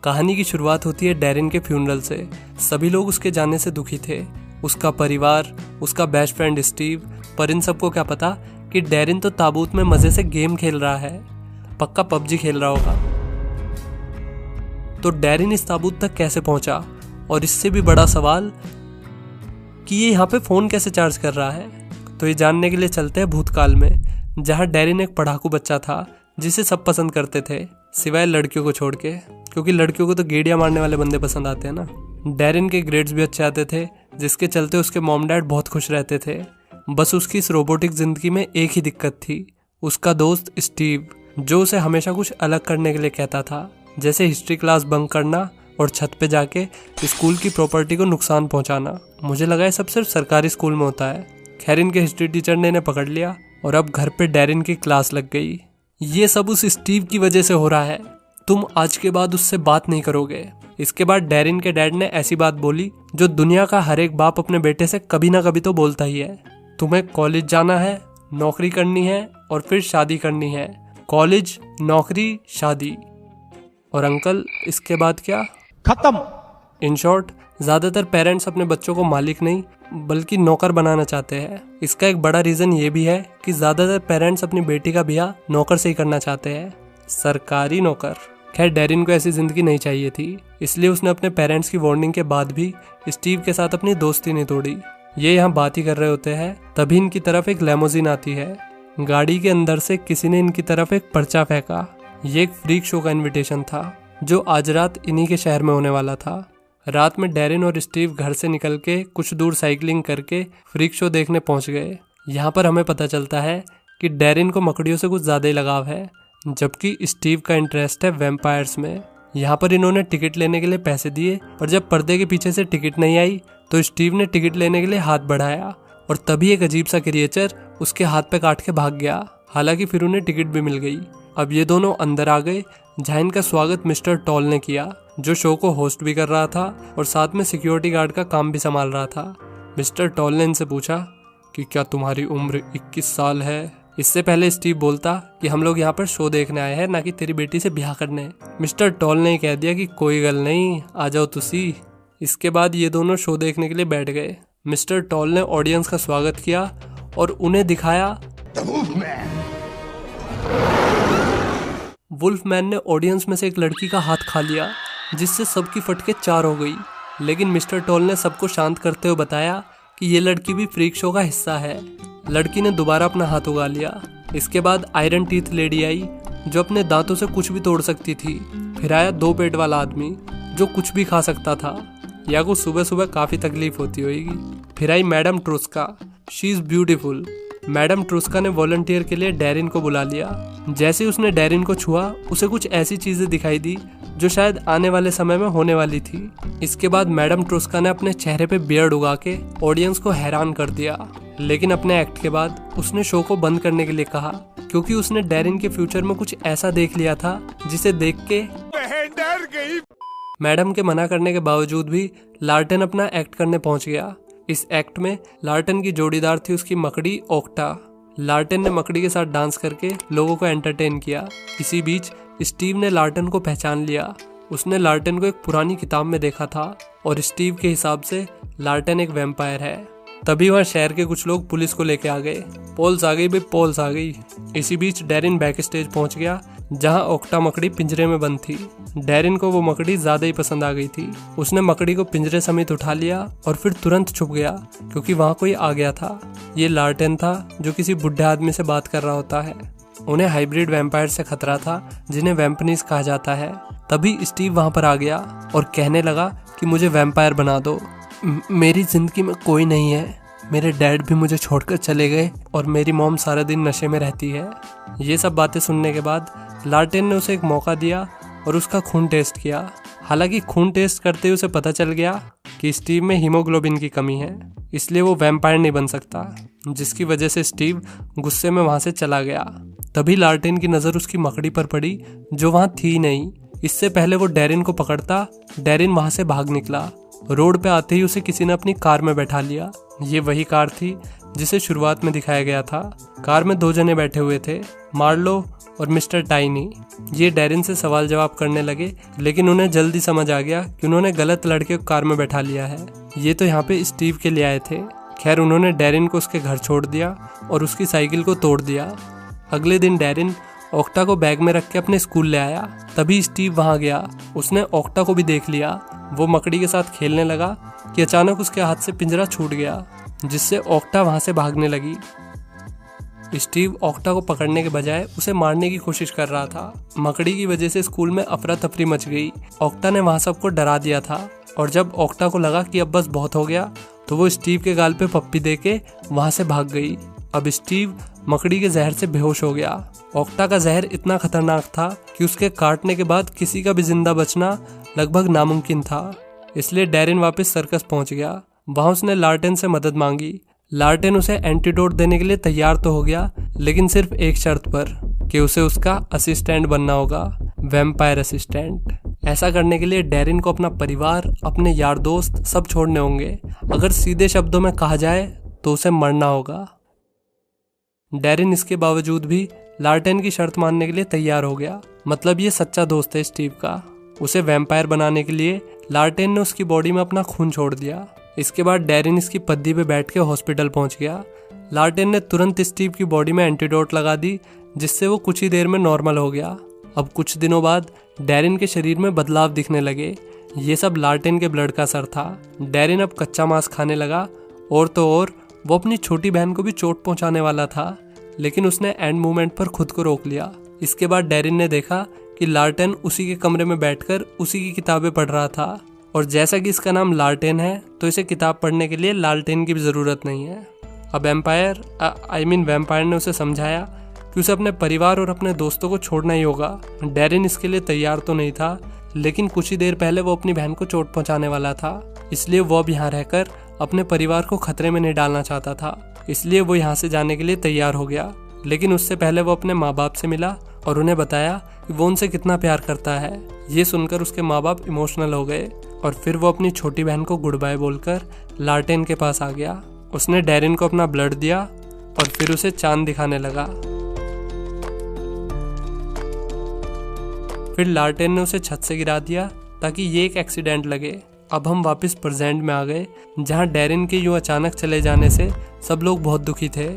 कहानी की शुरुआत होती है डैरिन के फ्यूनरल से। सभी लोग उसके जाने से दुखी थे, उसका परिवार, उसका बेस्ट फ्रेंड स्टीव। पर इन सबको क्या पता कि डैरिन तो ताबूत में मजे से गेम खेल रहा है, पक्का पबजी खेल रहा होगा। तो डैरिन इस ताबूत तक कैसे पहुंचा, और इससे भी बड़ा सवाल कि ये यहाँ पे फोन कैसे चार्ज कर रहा है। तो ये जानने के लिए चलते हैं भूतकाल में, जहाँ डैरिन एक पढ़ाकू बच्चा था जिसे सब पसंद करते थे सिवाय लड़कियों को छोड़ के, क्योंकि लड़कियों को तो गेड़िया मारने वाले बंदे पसंद आते हैं ना। डैरिन के ग्रेड्स भी अच्छे आते थे, जिसके चलते उसके मॉम डैड बहुत खुश रहते थे। बस उसकी इस रोबोटिक जिंदगी में एक ही दिक्कत थी, उसका दोस्त स्टीव, जो उसे हमेशा कुछ अलग करने के लिए कहता था, जैसे हिस्ट्री क्लास बंक करना और छत पे जाके स्कूल की प्रॉपर्टी को नुकसान पहुंचाना। मुझे लगा ये सब सिर्फ सरकारी स्कूल में होता है। खैर, इनके हिस्ट्री टीचर ने इन्हें पकड़ लिया और अब घर पे डैरिन की क्लास लग गई। ये सब उस स्टीव की वजह से हो रहा है, तुम आज के बाद उससे बात नहीं करोगे। इसके बाद डैरिन के डैड ने ऐसी बात बोली जो दुनिया का हर एक बाप अपने बेटे से कभी ना कभी तो बोलता ही है, तुम्हें कॉलेज जाना है, नौकरी करनी है और फिर शादी करनी है। कॉलेज, नौकरी, शादी। और अंकल, इसके बाद क्या? खत्म। इन शॉर्ट, ज्यादातर पेरेंट्स अपने बच्चों को मालिक नहीं बल्कि नौकर बनाना चाहते हैं। इसका एक बड़ा रीजन ये भी है कि ज्यादातर पेरेंट्स अपनी बेटी का ब्याह नौकर से ही करना चाहते हैं, सरकारी नौकर। खैर, डैरिन को ऐसी जिंदगी नहीं चाहिए थी, इसलिए उसने अपने पेरेंट्स की वार्निंग के बाद भी स्टीव के साथ अपनी दोस्ती नहीं तोड़ी। ये यहाँ बात ही कर रहे होते हैं, तभी इनकी तरफ एक लेमोजिन आती है। गाड़ी के अंदर से किसी ने इनकी तरफ एक पर्चा फेंका। ये एक फ्रीक शो का इन्विटेशन था जो आज रात इन्हीं के शहर में होने वाला था। रात में डैरिन और स्टीव घर से निकल के कुछ दूर साइकिलिंग करके फ्रीक शो देखने पहुंच गए। यहाँ पर हमें पता चलता है कि डैरिन को मकड़ियों से कुछ ज़्यादा ही लगाव है, जबकि स्टीव का इंटरेस्ट है वैम्पायर्स में। यहाँ पर इन्होंने टिकट लेने के लिए पैसे दिए, पर जब पर्दे के पीछे से टिकट नहीं आई तो स्टीव ने टिकट लेने के लिए हाथ बढ़ाया और तभी एक अजीब सा क्रिएचर उसके हाथ पे काट के भाग गया। हालांकि फिर उन्हें टिकट भी मिल गई। अब ये दोनों अंदर आ गए, जहाँ इनका स्वागत मिस्टर टॉल ने किया, जो शो को होस्ट भी कर रहा था और साथ में सिक्योरिटी गार्ड का काम भी संभाल रहा था। मिस्टर टॉल ने इनसे पूछा कि क्या तुम्हारी उम्र 21 साल है? इससे पहले स्टीव बोलता कि हम लोग यहाँ पर शो देखने आए हैं, ना कि तेरी बेटी से ब्याह करने। मिस्टर टॉल ने कह दिया कि कोई गल नहीं, आ जाओ तुसी। इसके बाद ये दोनों शो देखने के लिए बैठ गए। मिस्टर टॉल ने ऑडियंस का स्वागत किया और उन्हें दिखाया वुल्फमैन ने ऑडियंस में से एक लड़की का हाथ खा लिया, जिससे सबकी फटके 4 हो गई। लेकिन मिस्टर टॉल ने सबको शांत करते हुए बताया कि ये लड़की भी फ्रीक शो का हिस्सा है। लड़की ने दोबारा अपना हाथ उगा लिया। इसके बाद आयरन टीथ लेडी आई, जो अपने दांतों से कुछ भी तोड़ सकती थी। फिर आया 2 पेट वाला आदमी, जो कुछ भी खा सकता था, या को सुबह सुबह काफ़ी तकलीफ होती होगी। फिर आई madam Truska, she is beautiful. Madam Truska ने वॉलंटियर के लिए डैरिन को बुला लिया। जैसे उसने डैरिन को छुआ, उसे कुछ ऐसी चीजें दिखाई दी जो शायद आने वाले समय में होने वाली थी। इसके बाद मैडम ट्रुस्का ने अपने चेहरे पे बियर्ड उगा के ऑडियंस को हैरान कर दिया। लेकिन अपने एक्ट के बाद उसने शो को बंद करने के लिए कहा, क्योंकि उसने डैरिन के फ्यूचर में कुछ ऐसा देख लिया था जिसे देख के डर गई। मैडम के मना करने के बावजूद भी लार्टेन अपना एक्ट करने पहुंच गया। इस एक्ट में लार्टेन की जोड़ीदार थी उसकी मकड़ी ओक्टा। लार्टेन ने मकड़ी के साथ डांस करके लोगों को एंटरटेन किया। इसी बीच स्टीव ने लार्टेन को पहचान लिया। उसने लार्टेन को एक पुरानी किताब में देखा था और स्टीव के हिसाब से लार्टेन एक वैम्पायर है। तभी वहाँ शहर के कुछ लोग पुलिस को लेके आ गए। पोल्स आ गई भाई, पोल्स आ गई। इसी बीच डैरिन बैक स्टेज पहुंच गया, जहां ओक्टा मकड़ी पिंजरे में बंद थी। डैरिन को वो मकड़ी ज्यादा ही पसंद आ गई थी। उसने मकड़ी को पिंजरे समेत उठा लिया और फिर तुरंत छुप गया, क्योंकि वहां कोई आ गया था। ये लार्टेन था, जो किसी बुढ़े आदमी से बात कर रहा होता है। उन्हें हाइब्रिड वैम्पायर से खतरा था, जिन्हें वैम्पनीज कहा जाता है। तभी स्टीव वहां पर आ गया और कहने लगा कि मुझे वैम्पायर बना दो। मेरी जिंदगी में कोई नहीं है, मेरे डैड भी मुझे छोड़कर चले गए और मेरी मॉम सारा दिन नशे में रहती है। ये सब बातें सुनने के बाद लार्टेन ने उसे एक मौका दिया और उसका खून टेस्ट किया। हालांकि खून टेस्ट करते ही उसे पता चल गया कि स्टीव में हीमोग्लोबिन की कमी है, इसलिए वो वैम्पायर नहीं बन सकता, जिसकी वजह से स्टीव गुस्से में वहां से चला गया। तभी लार्टेन की नज़र उसकी मकड़ी पर पड़ी, जो वहां थी नहीं। इससे पहले वो डैरिन को पकड़ता, डैरिन वहां से भाग निकला। रोड पे आते ही उसे किसी ने अपनी कार में बैठा लिया। ये वही कार थी जिसे शुरुआत में दिखाया गया था। कार में 2 जने बैठे हुए थे, मार्लो और मिस्टर टाइनी। ये डैरिन से सवाल जवाब करने लगे, लेकिन उन्हें जल्दी समझ आ गया कि उन्होंने गलत लड़के को कार में बैठा लिया है। ये तो यहाँ पे स्टीव के लिए आए थे। खैर, उन्होंने डैरिन को उसके घर छोड़ दिया और उसकी साइकिल को तोड़ दिया। अगले दिन डैरिन ओक्टा को बैग में रख के अपने स्कूल ले आया। तभी स्टीव वहाँ गया। उसने ओक्टा को भी देख लिया। वो मकड़ी के साथ खेलने लगा कि अचानक उसके हाथ से पिंजरा छूट गया, जिससे ओक्टा वहाँ से भागने लगी। स्टीव ओक्टा को पकड़ने के बजाय उसे मारने की कोशिश कर रहा था। मकड़ी की वजह से स्कूल में अफरा तफरी मच गई। ओक्टा ने वहाँ सबको डरा दिया था और जब ओक्टा को लगा कि अब बस बहुत हो गया तो वो स्टीव के गाल पे पप्पी देके वहाँ से भाग गई। अब स्टीव मकड़ी के जहर से बेहोश हो गया। ओक्टा का जहर इतना खतरनाक था कि उसके काटने के बाद किसी का भी जिंदा बचना लगभग नामुमकिन था। इसलिए डैरिन वापस सर्कस पहुंच गया। वहां उसने लार्टेन से मदद मांगी। लार्टेन उसे एंटीडोट देने के लिए तैयार तो हो गया, लेकिन सिर्फ एक शर्त पर कि उसे उसका असिस्टेंट बनना होगा, वैम्पायर असिस्टेंट। ऐसा करने के लिए डैरिन को अपना परिवार, अपने यार दोस्त सब छोड़ने होंगे। अगर सीधे शब्दों में कहा जाए तो उसे मरना होगा। डैरिन इसके बावजूद भी लार्टेन की शर्त मानने के लिए तैयार हो गया। मतलब ये सच्चा दोस्त है स्टीव का। उसे वैम्पायर बनाने के लिए लार्टेन ने उसकी बॉडी में अपना खून छोड़ दिया। इसके बाद डैरिन इसकी पद्दी पे बैठ के हॉस्पिटल पहुंच गया। लार्टेन ने तुरंत स्टीव की बॉडी में एंटीडोट लगा दी, जिससे वो कुछ ही देर में नॉर्मल हो गया। अब कुछ दिनों बाद डैरिन के शरीर में बदलाव दिखने लगे। ये सब लार्टेन के ब्लड का असर था। डैरिन अब कच्चा मांस खाने लगा और तो और वो अपनी छोटी बहन को भी चोट पहुंचाने वाला था, लेकिन उसने एंड मोमेंट पर खुद को रोक लिया। इसके बाद डैरिन ने देखा कि लार्टेन उसी के कमरे में बैठकर उसी की किताबें पढ़ रहा था, और जैसा कि इसका नाम लार्टेन है तो इसे किताब पढ़ने के लिए लालटेन की भी ज़रूरत नहीं है। अब वैम्पायर ने उसे समझाया कि उसे अपने परिवार और अपने दोस्तों को छोड़ना ही होगा। डैरिन इसके लिए तैयार तो नहीं था, लेकिन कुछ ही देर पहले वो अपनी बहन को चोट पहुंचाने वाला था, इसलिए वो अब यहाँ रहकर अपने परिवार को खतरे में नहीं डालना चाहता था। इसलिए वो यहाँ से जाने के लिए तैयार हो गया। लेकिन उससे पहले वो अपने माँ बाप से मिला और उन्हें बताया कि वो उनसे कितना प्यार करता है। ये सुनकर उसके माँ बाप इमोशनल हो गए और फिर वो अपनी छोटी बहन को गुड बाय बोलकर लार्टेन के पास आ गया। उसने डैरिन को अपना ब्लड दिया और फिर उसे चांद दिखाने लगा। फिर लार्टेन ने उसे छत से गिरा दिया ताकि ये एक एक्सीडेंट लगे। अब हम वापस प्रेजेंट में आ गए, जहाँ डैरिन के यूं अचानक चले जाने से सब लोग बहुत दुखी थे,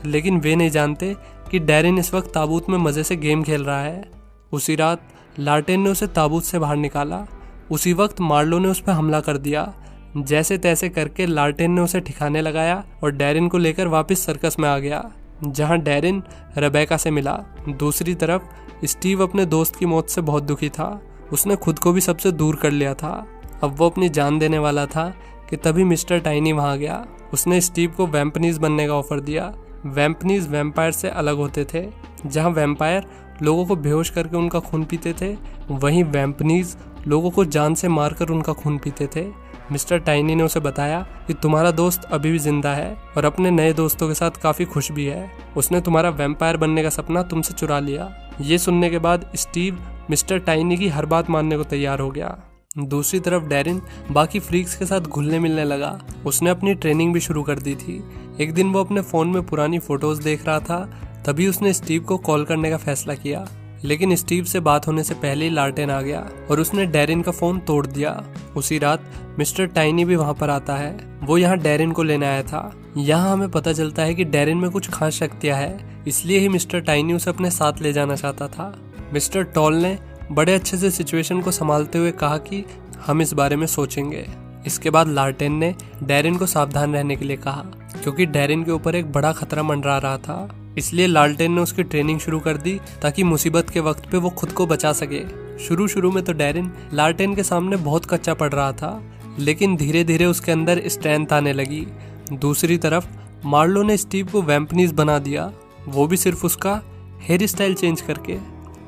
लेकिन वे नहीं जानते कि डैरिन इस वक्त ताबूत में मज़े से गेम खेल रहा है। उसी रात लार्टेन ने उसे ताबूत से बाहर निकाला। उसी वक्त मार्लो ने उस पर हमला कर दिया। जैसे तैसे करके लार्टेन ने उसे ठिकाने लगाया और डैरिन को लेकर वापस सर्कस में आ गया, जहां डैरिन रेबेका से मिला। दूसरी तरफ स्टीव अपने दोस्त की मौत से बहुत दुखी था। उसने खुद को भी सबसे दूर कर लिया था। अब वो अपनी जान देने वाला था कि तभी मिस्टर टाइनी वहां गया। उसने स्टीव को वैम्पनीज बनने का ऑफर दिया। वैम्पनीज वैम्पायर से अलग होते थे। जहां वैम्पायर लोगों को बेहोश करके उनका खून पीते थे, वहीं वैम्पनीज लोगों को जान से मारकर उनका खून पीते थे। मिस्टर टाइनी ने उसे बताया कि तुम्हारा दोस्त अभी भी जिंदा है और अपने नए दोस्तों के साथ काफी खुश भी है। उसने तुम्हारा वैम्पायर बनने का सपना तुमसे चुरा लिया। ये सुनने के बाद स्टीव मिस्टर टाइनी की हर बात मानने को तैयार हो गया। दूसरी तरफ डैरिन बाकी फ्रीक्स के साथ घुलने मिलने लगा। उसने अपनी ट्रेनिंग भी शुरू कर दी थी। एक दिन वो अपने फोन में पुरानी फोटोज देख रहा था, तभी उसने स्टीव को कॉल करने का फैसला किया। लेकिन स्टीव से बात होने से पहले ही लार्टेन आ गया और उसने डैरिन का फोन तोड़ दिया। उसी रात मिस्टर टाइनी भी वहां पर आता है। वो यहाँ डैरिन को लेने आया था। यहाँ हमें पता चलता है कि डैरिन में कुछ खास शक्तियां है, इसलिए ही मिस्टर टाइनी उसे अपने साथ ले जाना चाहता था। मिस्टर टॉल ने बड़े अच्छे से सिचुएशन को संभालते हुए कहा कि हम इस बारे में सोचेंगे। इसके बाद लार्टेन ने डैरिन को सावधान रहने के लिए कहा, क्योंकि डैरिन के ऊपर एक बड़ा खतरा मंडरा रहा था। इसलिए लार्टेन ने उसकी ट्रेनिंग शुरू कर दी ताकि मुसीबत के वक्त पे वो खुद को बचा सके। शुरू में तो डैरिन लार्टेन के सामने बहुत कच्चा पड़ रहा था, लेकिन धीरे धीरे उसके अंदर स्ट्रेंथ आने लगी। दूसरी तरफ मार्लो ने स्टीव को वैम्पनीज बना दिया, वो भी सिर्फ उसका हेयर स्टाइल चेंज करके।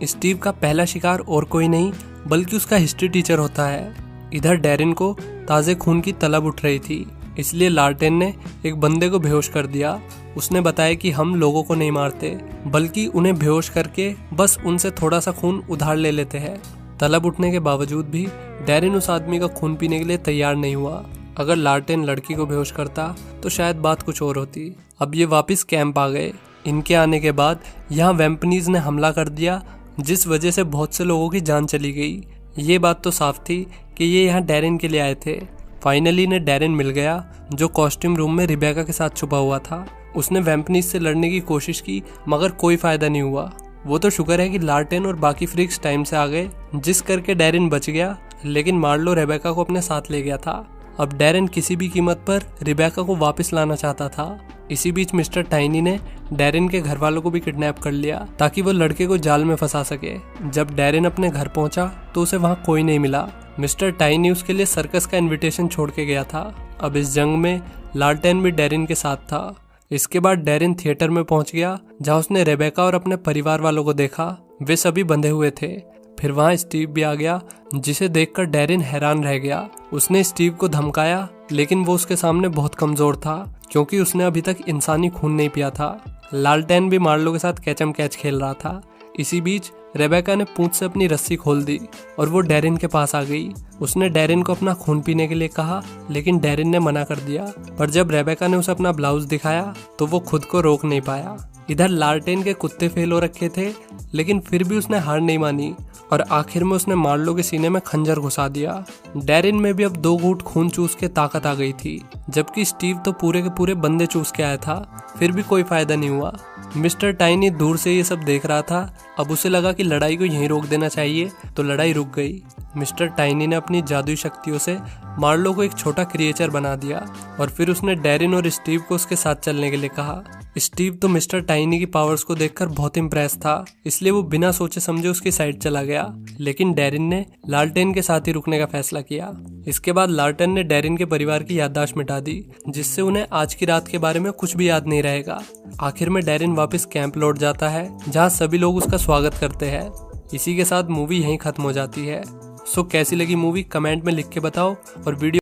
स्टीव का पहला शिकार और कोई नहीं बल्कि उसका हिस्ट्री टीचर होता है। इधर डैरिन को ताज़े खून की तलब उठ रही थी, इसलिए लार्टेन ने एक बंदे को बेहोश कर दिया। उसने बताया कि हम लोगों को नहीं मारते, बल्कि उन्हें बेहोश करके बस उनसे थोड़ा सा खून उधार ले लेते हैं। तलब उठने के बावजूद भी डैरिन उस आदमी का खून पीने के लिए तैयार नहीं हुआ। अगर लार्टेन लड़की को बेहोश करता तो शायद बात कुछ और होती। अब ये वापस कैंप आ गए। इनके आने के बाद यहाँ वेम्पनीज ने हमला कर दिया, जिस वजह से बहुत से लोगों की जान चली गई। ये बात तो साफ थी कि ये यहाँ डैरेन के लिए आए थे। फाइनली इन्हें डैरेन मिल गया, जो कॉस्ट्यूम रूम में रिबेका के साथ छुपा हुआ था। उसने वेम्पनीज से लड़ने की कोशिश की, मगर कोई फायदा नहीं हुआ। वो तो शुक्र है कि लार्टेन और बाकी फ्रीक्स टाइम से आ गए, जिस करके डैरेन बच गया, लेकिन मार्लो रेबेका को अपने साथ ले गया था। अब डैरेन किसी भी कीमत पर रिबेका को वापस लाना चाहता था। इसी बीच मिस्टर टाइनी ने डैरेन के घर वालों को भी किडनैप कर लिया, ताकि वो लड़के को जाल में फंसा सके। जब डैरेन अपने घर पहुंचा तो उसे वहां कोई नहीं मिला। मिस्टर टाइनी उसके लिए सर्कस का इनविटेशन छोड़ के गया था। अब इस जंग में लार्टेन भी डैरेन के साथ था। इसके बाद डैरेन थिएटर में पहुंच गया, जहां उसने रेबेका और अपने परिवार वालों को देखा। वे सभी बंधे हुए थे। फिर वहां स्टीव भी आ गया, जिसे देखकर डैरेन हैरान रह गया। उसने स्टीव को धमकाया, लेकिन वो उसके सामने बहुत कमजोर था, क्योंकि उसने अभी तक इंसानी खून नहीं पिया था। लाल्टेन भी मार्लो के साथ कैचम कैच खेल रहा था। इसी बीच रेबेका ने पूंछ से अपनी रस्सी खोल दी और वो डैरेन के पास आ गई। उसने डैरेन को अपना खून पीने के लिए कहा, लेकिन डैरेन ने मना कर दिया। पर जब रेबेका ने उसे अपना ब्लाउज दिखाया तो वो खुद को रोक नहीं पाया। इधर लार्टेन के कुत्ते फेल हो रखे थे, लेकिन फिर भी उसने हार नहीं मानी और आखिर में उसने मार्लो के सीने में खंजर घुसा दिया। डैरेन में भी अब 2 घूंट खून चूस के ताकत आ गई थी, जबकि स्टीव तो पूरे के पूरे बंदे चूस के आया था। फिर भी कोई फायदा नहीं हुआ। मिस्टर टाइनी दूर से ये सब देख रहा था। अब उसे लगा कि लड़ाई को यहीं रोक देना चाहिए, तो लड़ाई रुक गई। मिस्टर टाइनी ने अपनी जादुई शक्तियों से मार्लो को एक छोटा क्रिएचर बना दिया और फिर उसने डैरेन और स्टीव को उसके साथ चलने के लिए कहा। स्टीव तो मिस्टर टाइनी की पावर्स को देखकर बहुत इम्प्रेस था, इसलिए वो बिना सोचे समझे उसकी साइड चला गया। लेकिन डैरेन ने लार्टेन के साथ ही रुकने का फैसला किया। इसके बाद लार्टेन ने डैरेन के परिवार की याददाश्त मिटा दी, जिससे उन्हें आज की रात के बारे में कुछ भी याद नहीं रहेगा। आखिर में डैरेन वापस कैंप लौट जाता है, जहाँ सभी लोग उसका स्वागत करते हैं। इसी के साथ मूवी यहीं खत्म हो जाती है। सो कैसी लगी मूवी कमेंट में लिख के बताओ और वीडियो